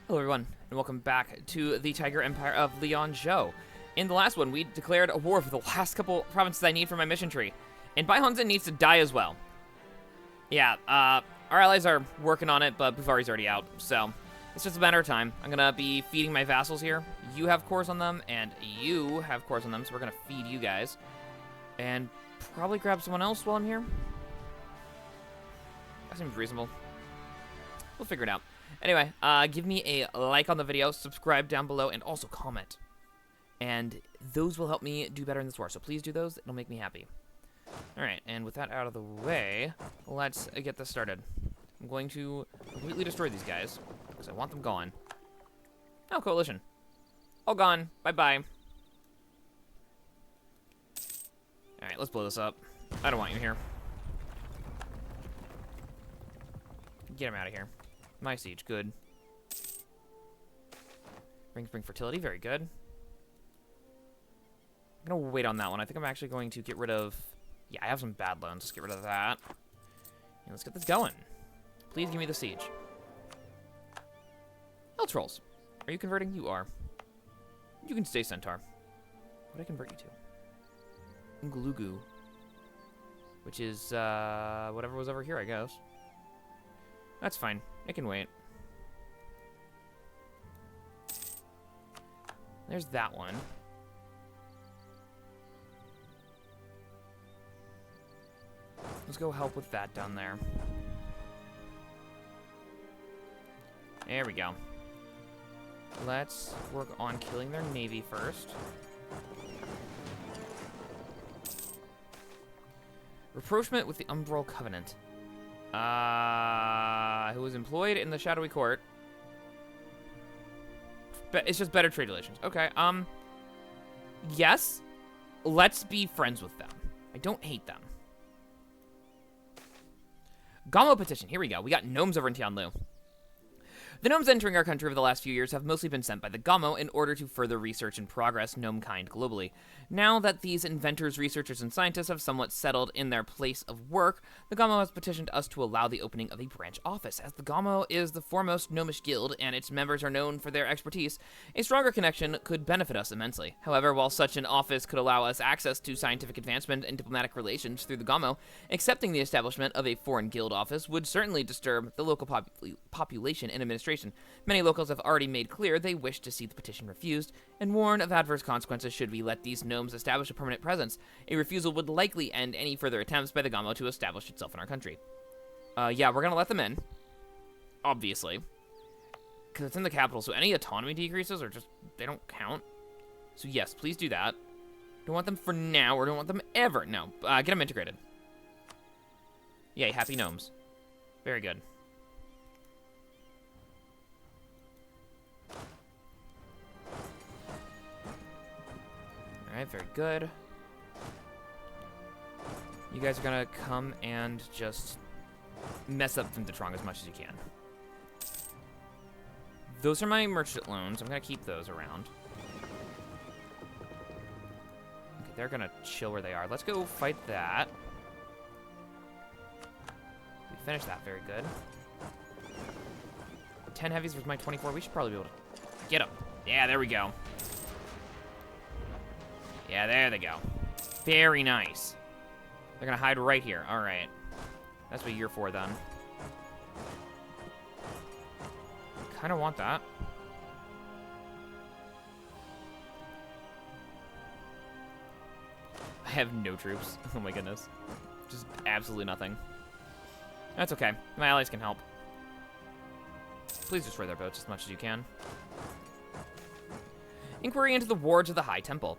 Hello everyone, and welcome back to the Tiger Empire of Lianzhou. In the last one, we declared a war for the last couple provinces I need for my mission tree. And Bai Hongzhen needs to die as well. Yeah, our allies are working on it, but Buvari's already out, so it's just a matter of time. I'm gonna be feeding my vassals here. You have cores on them, and you have cores on them, so we're gonna feed you guys. And probably grab someone else while I'm here. That seems reasonable. We'll figure it out. Anyway, give me a like on the video, subscribe down below, and also comment. And those will help me do better in this war, so please do those. It'll make me happy. Alright, and with that out of the way, let's get this started. I'm going to completely destroy these guys, because I want them gone. Oh, coalition. All gone. Bye-bye. Alright, let's blow this up. I don't want you here. Get him out of here. My siege, good. Bring fertility, very good. I'm gonna wait on that one. I think I'm actually going to get rid of... Yeah, I have some bad loans. Let's get rid of that. And let's get this going. Please give me the siege. Hell trolls. Are you converting? You are. You can stay centaur. What do I convert you to? Ngulugu. Which is, whatever was over here, I guess. That's fine. It can wait. There's that one. Let's go help with that down there. There we go. Let's work on killing their navy first. Rapprochement with the Umbral Covenant. Who was employed in the Shadowy Court. But it's just better trade relations. Okay, yes. Let's be friends with them. I don't hate them. Gamo petition. Here we go. We got gnomes over in Tianlu. The gnomes entering our country over the last few years have mostly been sent by the Gamo in order to further research and progress gnomekind globally. Now that these inventors, researchers, and scientists have somewhat settled in their place of work, the Gamo has petitioned us to allow the opening of a branch office. As the Gamo is the foremost gnomish guild and its members are known for their expertise, a stronger connection could benefit us immensely. However, while such an office could allow us access to scientific advancement and diplomatic relations through the Gamo, accepting the establishment of a foreign guild office would certainly disturb the local population and administration. Many locals have already made clear they wish to see the petition refused, and warn of adverse consequences should we let these gnomes establish a permanent presence. A refusal would likely end any further attempts by the Gamo to establish itself in our country. Yeah, we're gonna let them in. Obviously. Because it's in the capital, so any autonomy decreases are just, they don't count. So yes, please do that. Don't want them for now, or don't want them ever. No, get them integrated. Yay, happy gnomes. Very good. Alright, very good. You guys are gonna come and just mess up Findetrong as much as you can. Those are my merchant loans. I'm gonna keep those around. Okay, they're gonna chill where they are. Let's go fight that. We finished that, very good. 10 heavies with my 24. We should probably be able to get them. Yeah, there we go. Yeah, there they go. Very nice. They're gonna hide right here. All right. That's what you're for, then. Kind of want that. I have no troops. Oh my goodness. Just absolutely nothing. That's okay. My allies can help. Please destroy their boats as much as you can. Inquiry into the wards of the High Temple.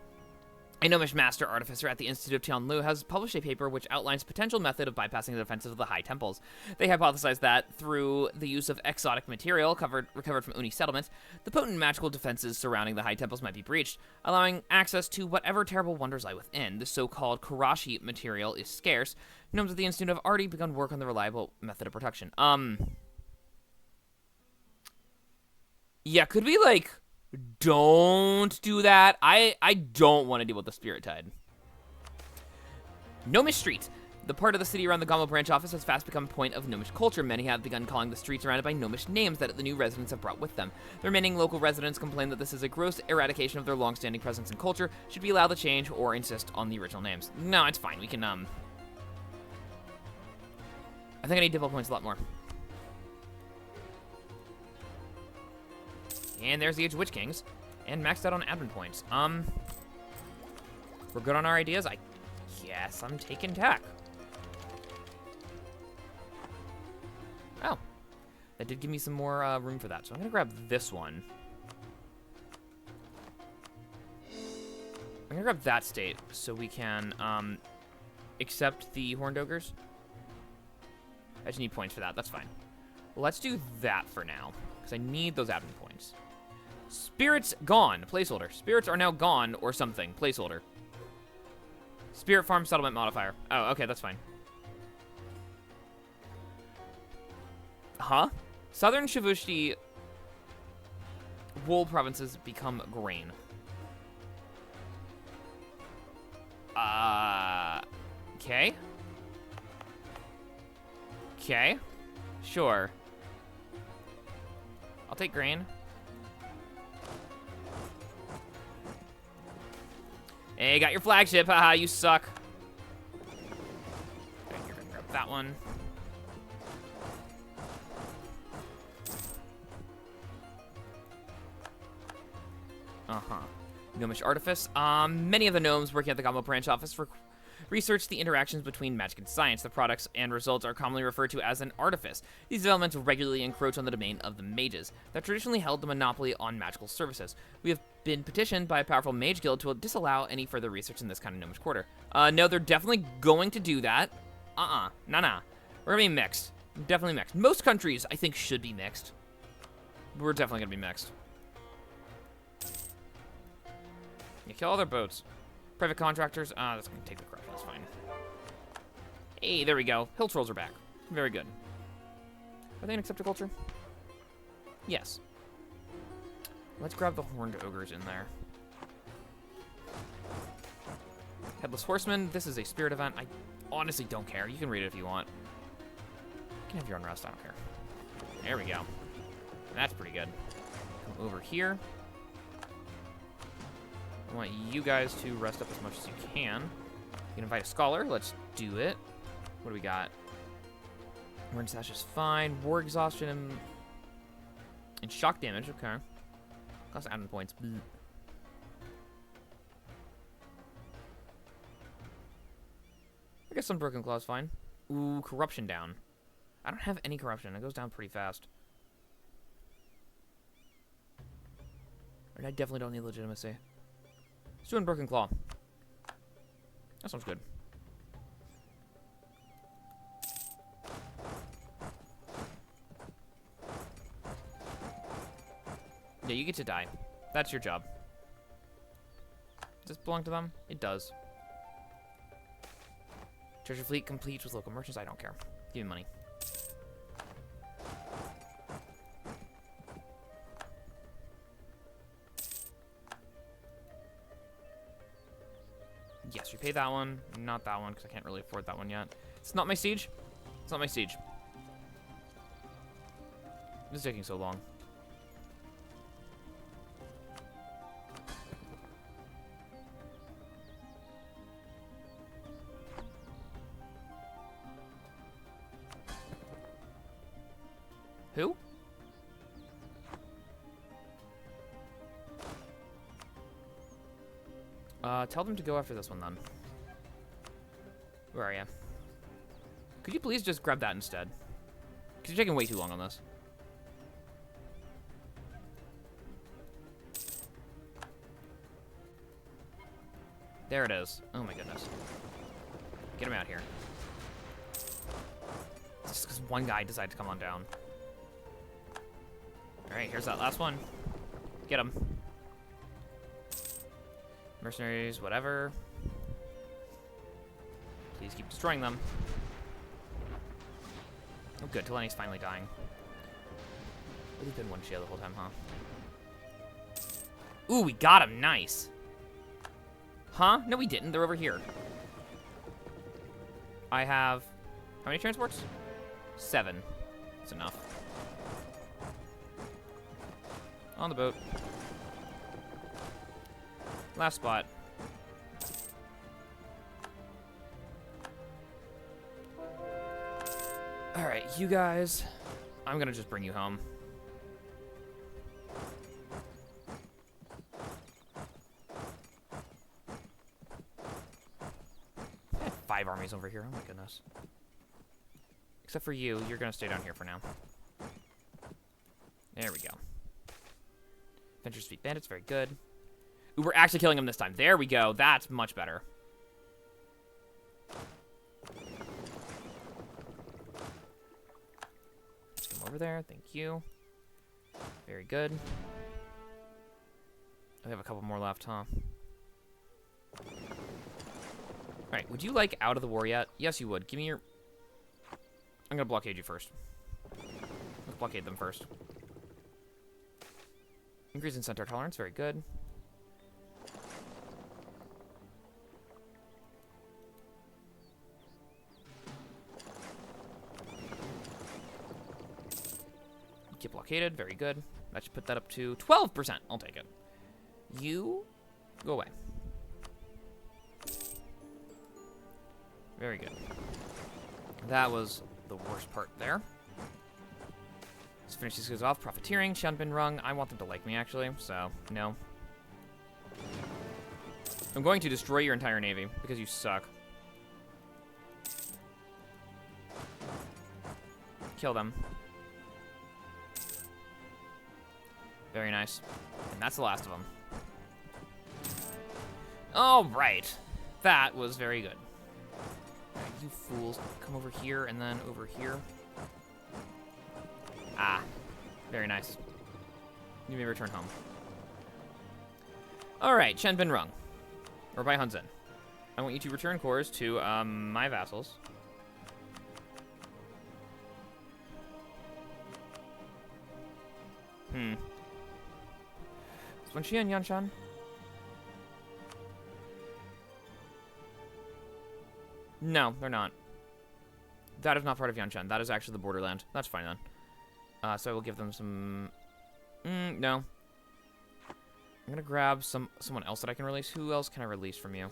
A gnomish master artificer at the Institute of Tianlu has published a paper which outlines a potential method of bypassing the defenses of the high temples. They hypothesize that, through the use of exotic material recovered from Uni settlements, the potent magical defenses surrounding the high temples might be breached, allowing access to whatever terrible wonders lie within. The so-called Karashi material is scarce. Gnomes at the Institute have already begun work on the reliable method of protection. Yeah, could we, like... Don't do that. I don't want to deal with the Spirit Tide. Gnomish Street. The part of the city around the Gamo branch office has fast become a point of gnomish culture. Many have begun calling the streets surrounded by gnomish names that the new residents have brought with them. The remaining local residents complain that this is a gross eradication of their long-standing presence and culture, should be allowed to change or insist on the original names. No, it's fine. We can, I think I need develop points a lot more. And there's the Age of Witch Kings. And maxed out on admin points. We're good on our ideas? I guess I'm taking tech. Oh. That did give me some more room for that. So I'm going to grab this one. I'm going to grab that state so we can accept the Horned Ogres. I just need points for that. That's fine. Well, let's do that for now, because I need those admin points. Spirits gone. Placeholder. Spirits are now gone or something. Placeholder. Spirit farm settlement modifier. Oh, okay, that's fine. Huh? Southern Shuvüüsh wool provinces become grain. Okay. Okay. Sure. I'll take grain. Hey, got your flagship. Haha, you suck. Okay, you're gonna grab that one. Gnomish Artifice. Many of the gnomes working at the Gamo branch office research the interactions between magic and science. The products and results are commonly referred to as an artifice. These developments regularly encroach on the domain of the mages that traditionally held the monopoly on magical services. We have been petitioned by a powerful mage guild to disallow any further research in this kind of gnomish quarter. No, they're definitely going to do that. Nah. We're gonna be mixed. Definitely mixed. Most countries, I think, should be mixed. We're definitely gonna be mixed. You kill all their boats. Private contractors. That's gonna take the corruption. That's fine. Hey, there we go. Hill trolls are back. Very good. Are they an accepted culture? Yes. Let's grab the horned ogres in there. Headless horseman. This is a spirit event. I honestly don't care. You can read it if you want. You can have your own rest. I don't care. There we go. That's pretty good. Come over here. I want you guys to rest up as much as you can. You can invite a scholar. Let's do it. What do we got? Word Sash is fine. War exhaustion and shock damage. Okay. Cost admin points. Bleh. I guess some Broken Claw is fine. Ooh, corruption down. I don't have any corruption. It goes down pretty fast. And I definitely don't need legitimacy. Let's do Unbroken Claw. That sounds good. Yeah, you get to die. That's your job. Does this belong to them? It does. Treasure fleet complete with local merchants. I don't care. Give me money. Yes, repay that one. Not that one, because I can't really afford that one yet. It's not my siege. It's not my siege. This is taking so long. Who? Tell them to go after this one, then. Where are you? Could you please just grab that instead? Because you're taking way too long on this. There it is. Oh my goodness. Get him out here. Just because one guy decided to come on down. Alright, here's that last one. Get him. Mercenaries, whatever. Please keep destroying them. Oh good, Teleni's finally dying. Really been one shield the whole time, huh? Ooh, we got him, nice. Huh? No, we didn't, they're over here. I have... How many transports? 7. That's enough. On the boat. Last spot. Alright, you guys. I'm gonna just bring you home. I have 5 armies over here. Oh my goodness. Except for you. You're gonna stay down here for now. There we go. Adventurous Feet Bandits, very good. Ooh, we're actually killing them this time. There we go. That's much better. Let's come over there. Thank you. Very good. We have a couple more left, huh? Alright, would you like out of the war yet? Yes, you would. Give me your... I'm gonna blockade you first. Let's blockade them first. Increase in centaur tolerance, very good. Get blockaded, very good. That should put that up to 12%. I'll take it. You go away. Very good. That was the worst part there. Let's finish these guys off. Profiteering, Shanbin Rung. I want them to like me, actually, so no. I'm going to destroy your entire navy because you suck. Kill them. Very nice. And that's the last of them. All right. That was very good. All right, you fools. Come over here and then over here. Ah. Very nice. You may return home. All right, Shenbin Rung. Or by Hunzen. I want you to return cores to my vassals. Is Rahen and Yanshen? No, they're not. That is not part of Yanshen. That is actually the borderland. That's fine then. So I will give them some... no. I'm gonna grab someone else that I can release. Who else can I release from you?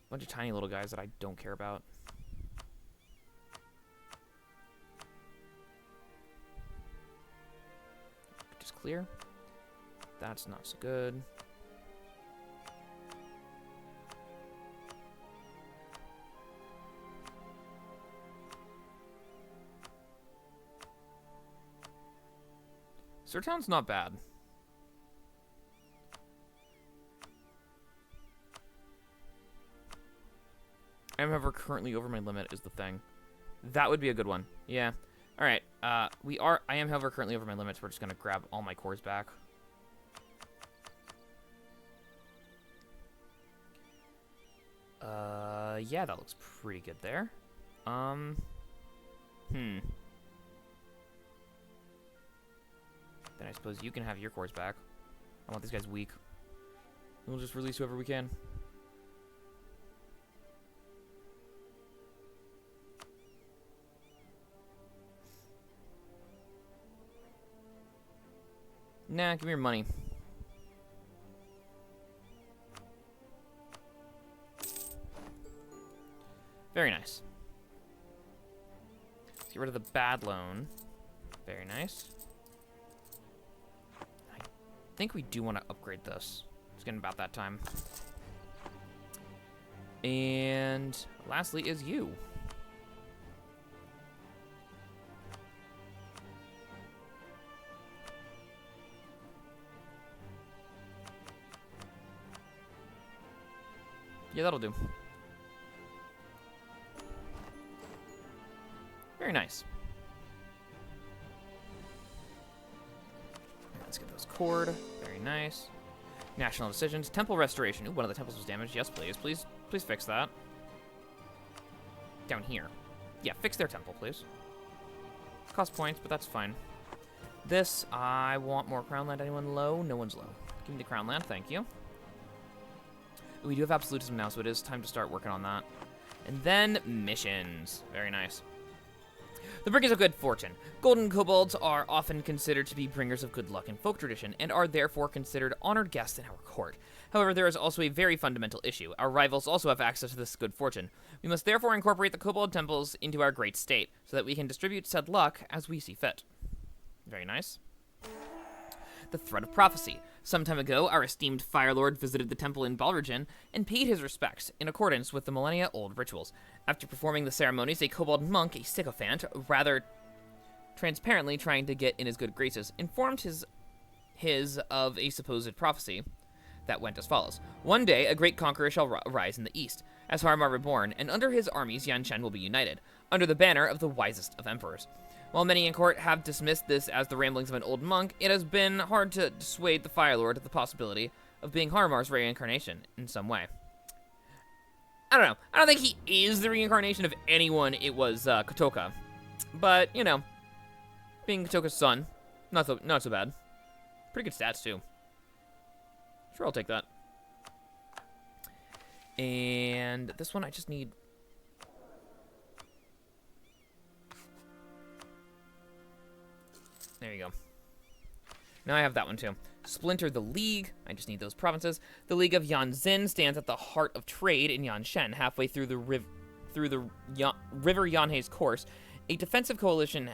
Bunch of tiny little guys that I don't care about. Just clear. That's not so good. Sirtown's not bad. I am, however, currently over my limit is the thing. That would be a good one. Yeah. All right. I am, however, currently over my limits. We're just gonna grab all my cores back. Yeah, that looks pretty good there. Then I suppose you can have your cores back. I want these guys weak. We'll just release whoever we can. Nah, give me your money. Very nice. Let's get rid of the bad loan. Very nice. I think we do want to upgrade this. It's getting about that time. And lastly is you. Yeah, that'll do. Very nice. Let's get those cord. Very nice. National decisions. Temple restoration. Ooh, one of the temples was damaged. Yes, please. Please fix that. Down here. Yeah, fix their temple, please. Cost points, but that's fine. This, I want more crown land. Anyone low? No one's low. Give me the crown land, thank you. We do have absolutism now, so it is time to start working on that. And then missions. Very nice. The bringers of good fortune. Golden kobolds are often considered to be bringers of good luck in folk tradition, and are therefore considered honored guests in our court. However, there is also a very fundamental issue. Our rivals also have access to this good fortune. We must therefore incorporate the kobold temples into our great state, so that we can distribute said luck as we see fit. Very nice. The Thread of Prophecy. Some time ago, our esteemed Fire Lord visited the temple in Balrigen and paid his respects in accordance with the millennia-old rituals. After performing the ceremonies, a kobold monk, a sycophant, rather transparently trying to get in his good graces, informed his of a supposed prophecy that went as follows. One day, a great conqueror shall rise in the east, as Harimar reborn, and under his armies Yanshen will be united, under the banner of the wisest of emperors. While many in court have dismissed this as the ramblings of an old monk, it has been hard to dissuade the Fire Lord of the possibility of being Harimar's reincarnation in some way. I don't know. I don't think he is the reincarnation of anyone. It was Katouka. But, you know, being Katouka's son, not so bad. Pretty good stats, too. Sure, I'll take that. And this one I just need... There you go. Now I have that one too. Splinter the League. I just need those provinces. The League of Yanzhen stands at the heart of trade in Yanshen, halfway through the river Yanhe's course. A defensive coalition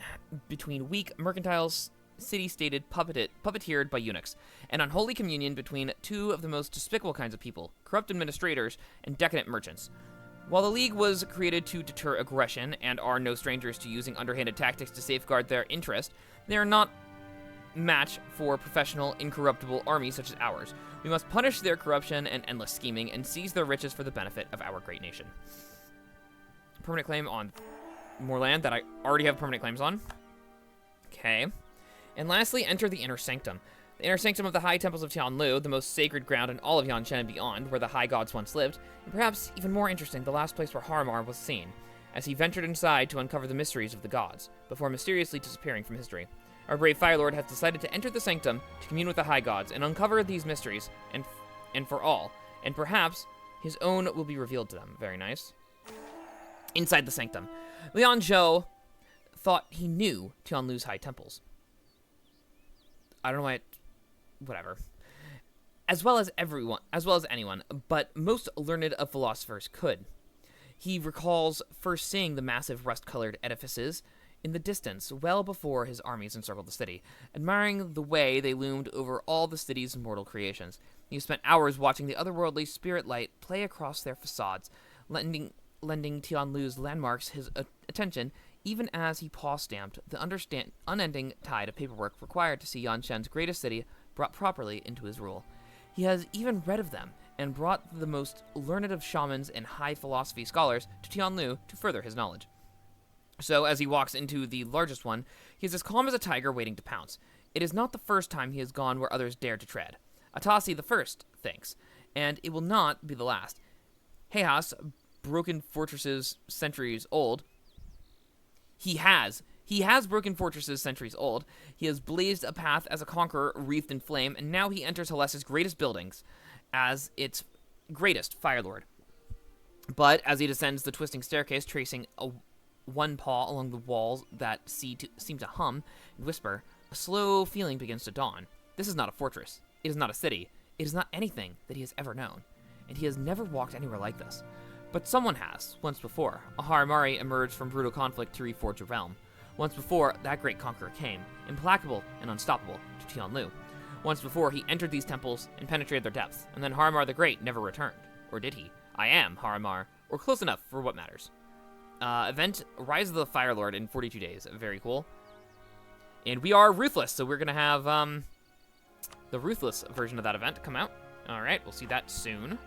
between weak mercantiles, city-stated puppeteered by eunuchs. An unholy communion between two of the most despicable kinds of people, corrupt administrators and decadent merchants. While the League was created to deter aggression and are no strangers to using underhanded tactics to safeguard their interest, they are not match for professional, incorruptible armies such as ours. We must punish their corruption and endless scheming and seize their riches for the benefit of our great nation. Permanent claim on more land that I already have permanent claims on. Okay. And lastly, enter the Inner Sanctum. The Inner Sanctum of the High Temples of Tianlu, the most sacred ground in all of Yanshen and beyond, where the High Gods once lived, and perhaps even more interesting, the last place where Harimar was seen, as he ventured inside to uncover the mysteries of the gods, before mysteriously disappearing from history. Our brave Fire Lord has decided to enter the Sanctum to commune with the High Gods and uncover these mysteries, and for all, and perhaps his own will be revealed to them. Very nice. Inside the Sanctum, Lian Zhou thought he knew Tianlu's High Temples. I don't know why whatever. As well as anyone, but most learned of philosophers could. He recalls first seeing the massive rust-colored edifices in the distance, well before his armies encircled the city, admiring the way they loomed over all the city's mortal creations. He spent hours watching the otherworldly spirit light play across their facades, lending Tianlu's landmarks his attention, even as he paw-stamped the unending tide of paperwork required to see Yanshen's greatest city brought properly into his rule. He has even read of them, and brought the most learned of shamans and high philosophy scholars to Tianlu to further his knowledge. So, as he walks into the largest one, he is as calm as a tiger waiting to pounce. It is not the first time he has gone where others dared to tread. Atasi the first thinks, and it will not be the last. Haless, broken fortresses centuries old. He has broken fortresses centuries old. He has blazed a path as a conqueror wreathed in flame, and now he enters Haless's greatest buildings as its greatest Fire Lord. But as he descends the twisting staircase, tracing one paw along the walls that seem to hum and whisper, a slow feeling begins to dawn. This is not a fortress. It is not a city. It is not anything that he has ever known. And he has never walked anywhere like this. But someone has, once before. A Harimari emerged from brutal conflict to reforge a realm. Once before, that great conqueror came, implacable and unstoppable, to Tianlu. Once before, he entered these temples and penetrated their depths, and then Harimar the Great never returned. Or did he? I am Harimar, or close enough for what matters. Event, Rise of the Fire Lord in 42 days. Very cool. And we are Ruthless, so we're going to have the Ruthless version of that event come out. Alright, we'll see that soon.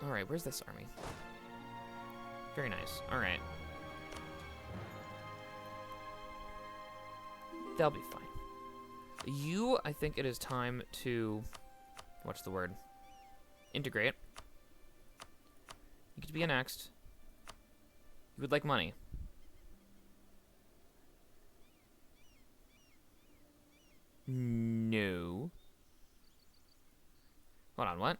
Alright, where's this army? Very nice. Alright. They'll be fine. You, I think it is time to... what's the word? Integrate. You get to be annexed. You would like money. No. Hold on, what?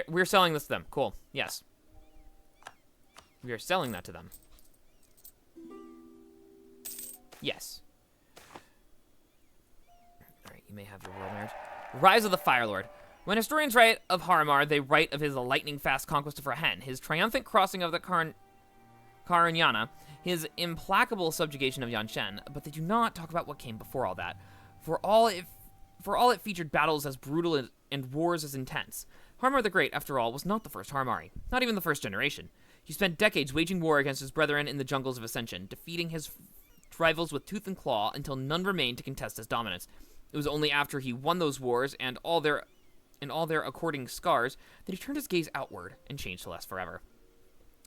We're selling this to them. Cool. Yes. We are selling that to them. Yes. Alright, you may have your world marriage. Rise of the Fire Lord. When historians write of Harimar, they write of his lightning-fast conquest of Rahen, his triumphant crossing of the Karanyana, his implacable subjugation of Yanshen, but they do not talk about what came before all that. For all it featured battles as brutal and wars as intense. Harimar the Great, after all, was not the first Harimari, not even the first generation. He spent decades waging war against his brethren in the jungles of Ascension, defeating his rivals with tooth and claw until none remained to contest his dominance. It was only after he won those wars and all their according scars that he turned his gaze outward and changed Haless forever.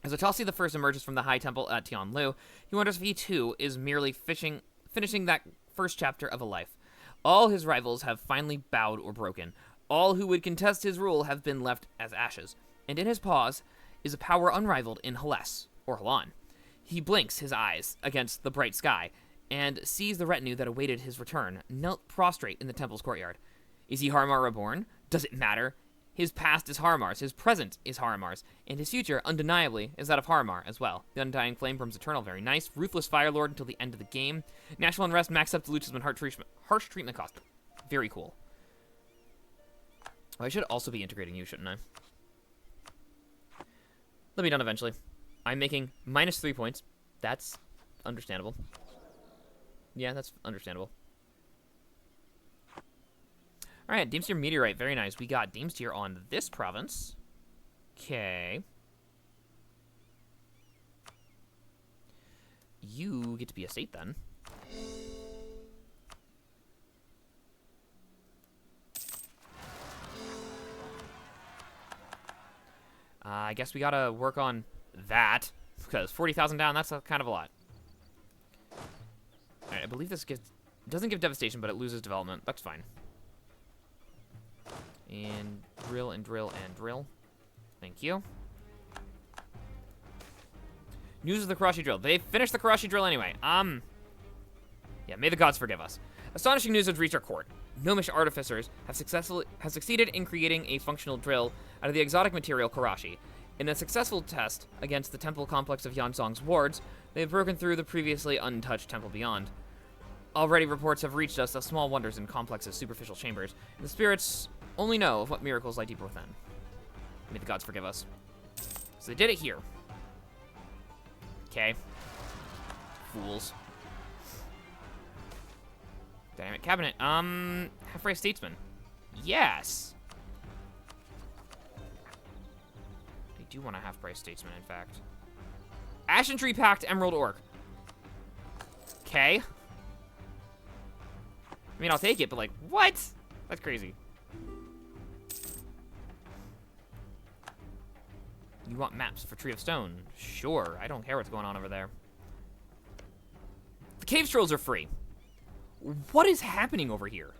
As Atasi I emerges from the High Temple at Tianlu, he wonders if he too is merely finishing that first chapter of a life. All his rivals have finally bowed or broken. All who would contest his rule have been left as ashes. And in his paws is a power unrivaled in Haless, or Halan. He blinks his eyes against the bright sky, and sees the retinue that awaited his return, knelt prostrate in the temple's courtyard. Is he Harimar reborn? Does it matter? His past is Harimar's, his present is Harimar's, and his future, undeniably, is that of Harimar as well. The Undying Flame burns eternal, very nice. Ruthless Fire Lord until the end of the game. National unrest, max up delusions and harsh treatment cost. Very cool. Oh, I should also be integrating you, shouldn't I? They'll be done eventually. I'm making -3 points. That's understandable. Yeah, that's understandable. Alright, Deemstier Meteorite. Very nice. We got Deemstier on this province. Okay. You get to be a state then. I guess we gotta work on that, because 40,000 down, that's kind of a lot. Alright, I believe this doesn't give devastation, but it loses development. That's fine. And drill and drill and drill. Thank you. News of the Karashi drill. They finished the Karashi drill anyway. Yeah, may the gods forgive us. Astonishing news has reached our court. Gnomish artificers have succeeded in creating a functional drill out of the exotic material Karashi. In a successful test against the temple complex of Jiantsiang's wards, they have broken through the previously untouched temple beyond. Already reports have reached us of small wonders in complex's superficial chambers, and the spirits only know of what miracles lie deeper within. May the gods forgive us. So they did it here. Okay. Fools. Dynamic cabinet. Half-price statesman. Yes. I do want a half-price statesman, in fact. Ashen Tree Pact Emerald Orc. Okay. I mean, I'll take it, but like, what? That's crazy. You want maps for Tree of Stone? Sure, I don't care what's going on over there. The cave strolls are free. What is happening over here?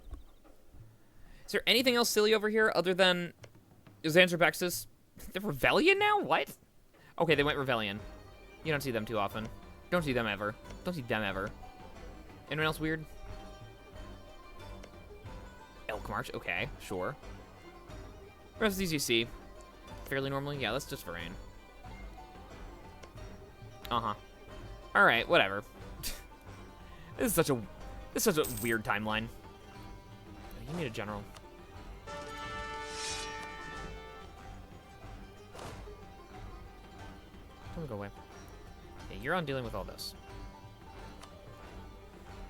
Is there anything else silly over here other than Xanthropexis? The Rebellion now? What? Okay, they went Rebellion. You don't see them too often. Don't see them ever. Don't see them ever. Anyone else weird? Elk March? Okay, sure. The rest of these you see fairly normally. Yeah, that's just for rain. Uh-huh. Alright, whatever. This is such a weird timeline. You need a general. Don't go away. Okay, you're on dealing with all this.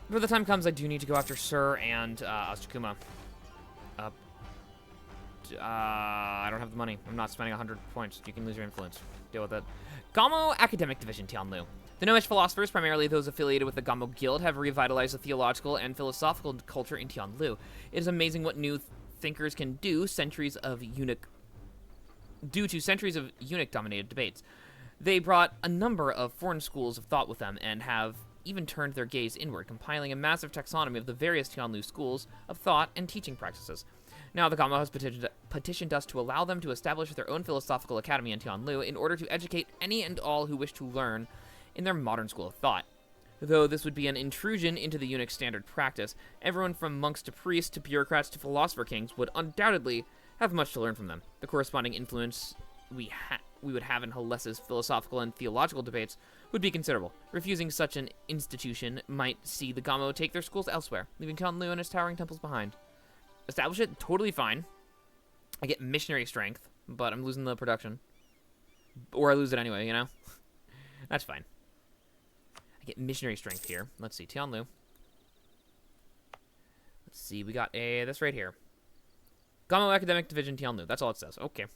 Before the time comes, I do need to go after Sir and Ostakuma. I don't have the money. I'm not spending 100 points. You can lose your influence. Deal with it. Gamo Academic Division, Tianlu. The Gnomish philosophers, primarily those affiliated with the Gamo Guild, have revitalized the theological and philosophical culture in Tianlu. It is amazing what new thinkers can do due to centuries of eunuch-dominated debates. They brought a number of foreign schools of thought with them and have even turned their gaze inward, compiling a massive taxonomy of the various Tianlu schools of thought and teaching practices. Now the Gamo has petitioned us to allow them to establish their own philosophical academy in Tianlu in order to educate any and all who wish to learn in their modern school of thought. Though this would be an intrusion into the eunuch standard practice, everyone from monks to priests to bureaucrats to philosopher kings would undoubtedly have much to learn from them. The corresponding influence we would have in Haless's philosophical and theological debates would be considerable. Refusing such an institution might see the Gamo take their schools elsewhere, leaving Tianlu and its towering temples behind. Establish it, totally fine. I get missionary strength, but I'm losing the production. Or I lose it anyway, you know? That's fine. I get missionary strength here. Let's see, Tianlu. Let's see, we got this right here. Gamo Academic Division Tianlu, that's all it says. Okay.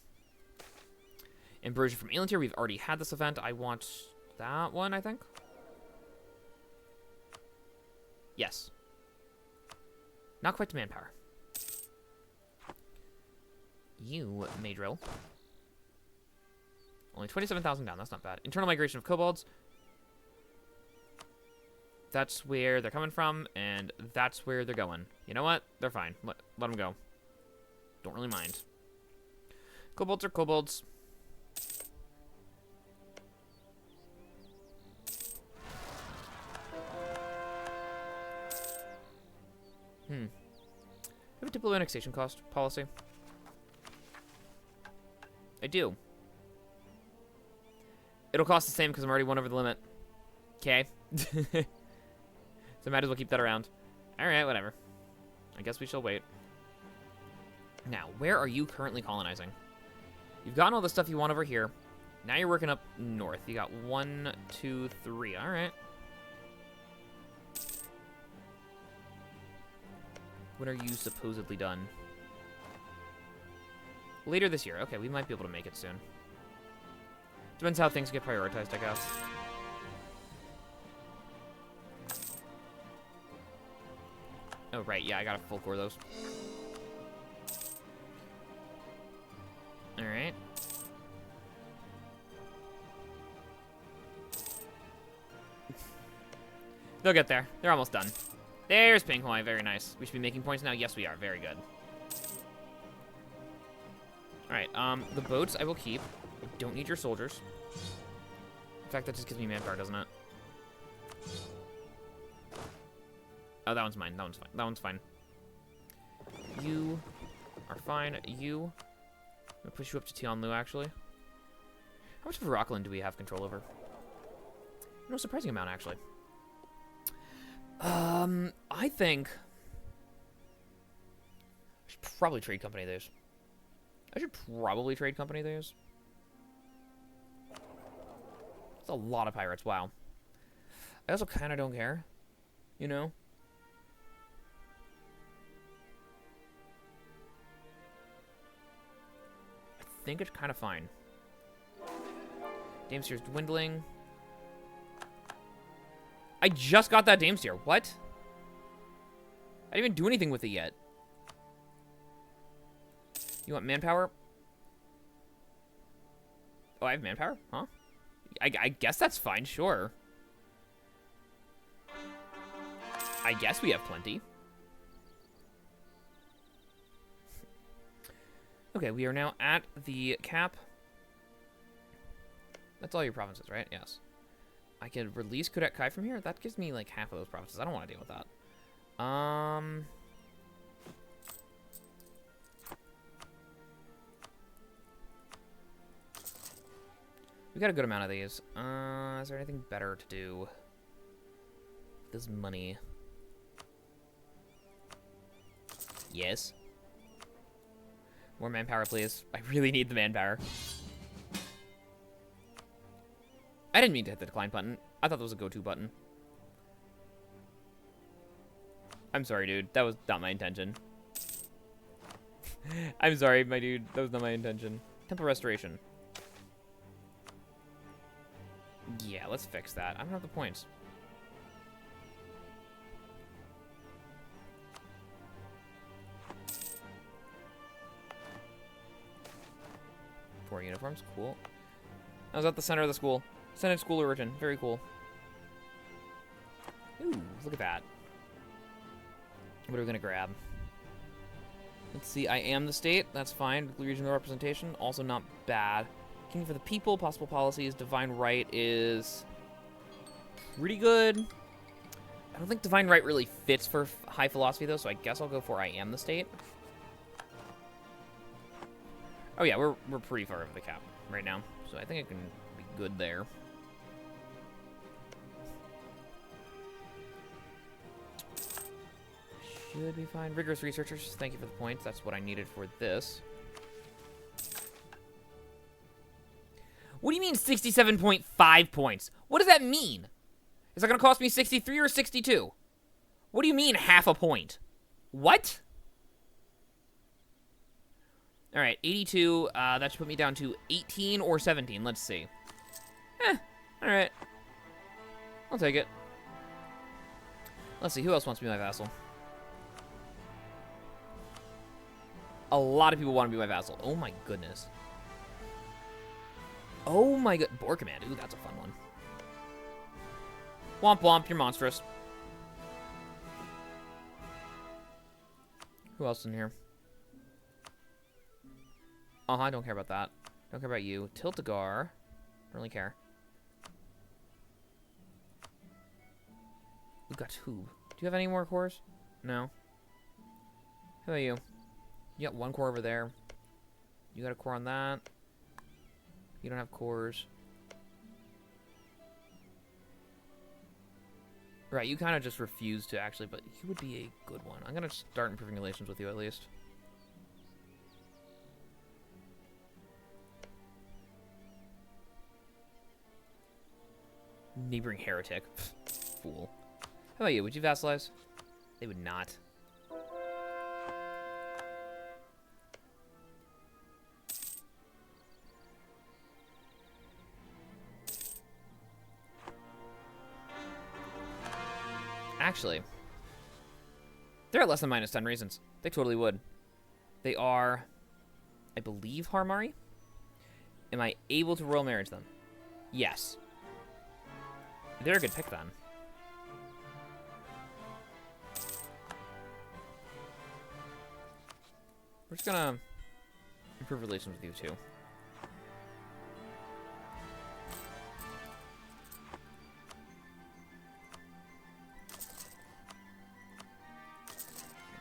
Ambrosia from Elantir, we've already had this event. I want that one, I think. Yes. Not quite to manpower. You may drill. Only 27,000 down, that's not bad. Internal migration of kobolds. That's where they're coming from, and that's where they're going. You know what? They're fine. Let them go. Don't really mind. Kobolds are kobolds. I have a diplo annexation cost policy. I do. It'll cost the same because I'm already one over the limit. Okay. So I might as well keep that around. Alright, whatever. I guess we shall wait. Now, where are you currently colonizing? You've gotten all the stuff you want over here. Now you're working up north. You got 1, 2, 3. Alright. When are you supposedly done? Later this year. Okay, we might be able to make it soon. Depends how things get prioritized, I guess. Oh, right. Yeah, I got a full core of those. Alright. They'll get there. They're almost done. There's Pinghoi. Very nice. We should be making points now. Yes, we are. Very good. Alright, the boats I will keep. I don't need your soldiers. In fact, that just gives me manpower, doesn't it? Oh, that one's mine. That one's fine. That one's fine. You are fine. You. I'm gonna push you up to Tianlu, actually. How much of Rockland do we have control over? No, surprising amount, actually. I think I should probably trade company those. I should probably trade company those. It's a lot of pirates, wow. I also kind of don't care, you know? I think it's kind of fine. Dameseer's dwindling. I just got that Dameseer. What? I didn't even do anything with it yet. You want manpower? Oh, I have manpower? Huh? I guess that's fine, sure. I guess we have plenty. Okay, we are now at the cap. That's all your provinces, right? Yes. I could release Kudet Kai from here. That gives me like half of those provinces. I don't want to deal with that. We got a good amount of these. Is there anything better to do? This money. Yes. More manpower, please. I really need the manpower. I didn't mean to hit the decline button. I thought that was a go-to button. I'm sorry, dude. That was not my intention. I'm sorry, my dude. That was not my intention. Temple restoration. Yeah, let's fix that. I don't have the points. Four uniforms. Cool. I was at the center of the school. Senate School Origin. Very cool. Ooh, look at that. What are we going to grab? Let's see, I am the state. That's fine. Regional representation, also not bad. King for the people, possible policies. Divine right is pretty good. I don't think divine right really fits for high philosophy, though, so I guess I'll go for I am the state. Oh, yeah, we're pretty far over the cap right now, so I think I can be good there. Should be fine. Rigorous researchers, thank you for the points. That's what I needed for this. What do you mean 67.5 points? What does that mean? Is that going to cost me 63 or 62? What do you mean half a point? What? All right, 82. That should put me down to 18 or 17. Let's see. All right. I'll take it. Let's see. Who else wants to be my vassal? A lot of people want to be my vassal. Oh, my goodness. Oh, my god. Board command. Ooh, that's a fun one. Womp womp. You're monstrous. Who else is in here? I don't care about that. Don't care about you. Tiltagar. Don't really care. We've got two. Do you have any more cores? No. How about you? You got one core over there. You got a core on that. You don't have cores. Right, you kind of just refuse to actually, but you would be a good one. I'm going to start improving relations with you at least. Neighboring heretic. Fool. How about you? Would you vassalize? They would not. Actually, they're at less than -10 reasons. They totally would. They are, I believe, Harimari. Am I able to royal marriage them? Yes. They're a good pick then. We're just gonna improve relations with you too.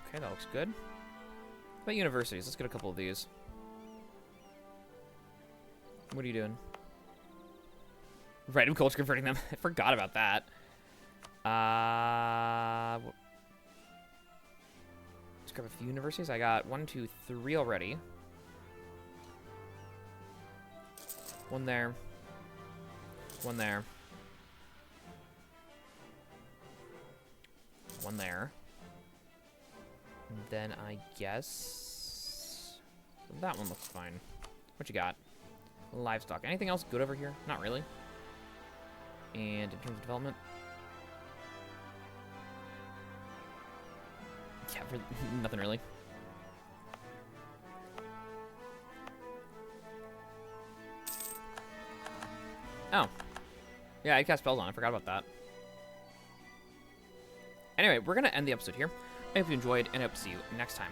Okay, that looks good. How about universities? Let's get a couple of these. What are you doing? Random culture converting them. I forgot about that. Let's grab a few universities. I got 1, 2, 3 already. One there. One there. One there. And then I guess that one looks fine. What you got? Livestock. Anything else good over here? Not really. And in terms of development, yeah, nothing really. Oh. Yeah, I cast spells on. I forgot about that. Anyway, we're going to end the episode here. I hope you enjoyed, and I hope to see you next time.